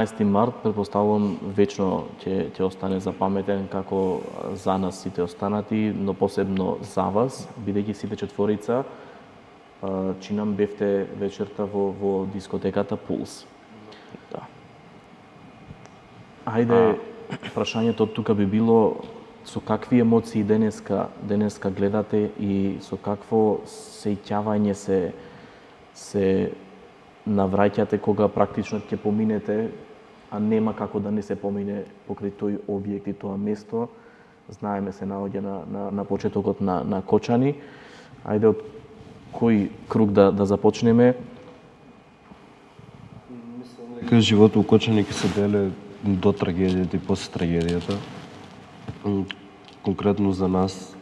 15 март, предпоставувам, вечно ќе остане запаметен како за нас сите останати, но посебно за вас, бидејќи сите четворица чинам бевте вечерта во дискотеката Пулс. Да. Ајде, прашањето од тука би било со какви емоции денеска гледате и со какво сеќавање се навраќате кога практично ќе поминете, а нема како да не се помине покрај тој објект и тоа место. Знаеме се наоѓа на почетокот на Кочани. Ајде од кој круг да започнеме? Мислам дека животот у Кочани ќе се дели до трагедијата и после трагедијата. Конкретно за нас,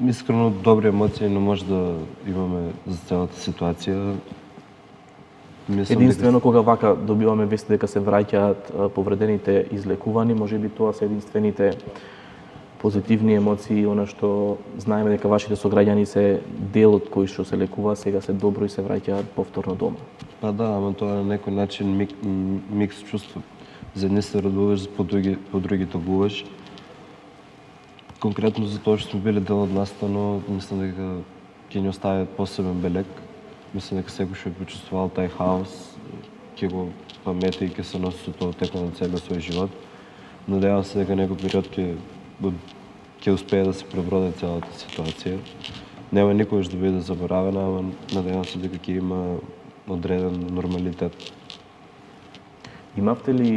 искрено добри емоции не може да имаме за целата ситуација. Единствено кога вака добиваме вести дека се враќаат повредените излекувани, можеби тоа се единствените позитивни емоции, она што знаеме дека вашите сограѓани се дел од кои што се лекува, сега се добро и се враќаат повторно дома. Па да, ама тоа на некој начин микс чувства. За едни се радуваш, по други тагуваш. Конкретно за тоа што сме били дел од настано, мислам дека ќе ни остави посебен белег. Мислам дека секој што е почувствувал тај хаос, ќе го памети и ќе се носи со тоа текот на целиот свој живот. Надевам се дека некој период ќе успее да се преброди целата ситуација. Нема никогаш да биде заборавена, ама надевам се дека ќе има одреден нормалитет. Имавте ли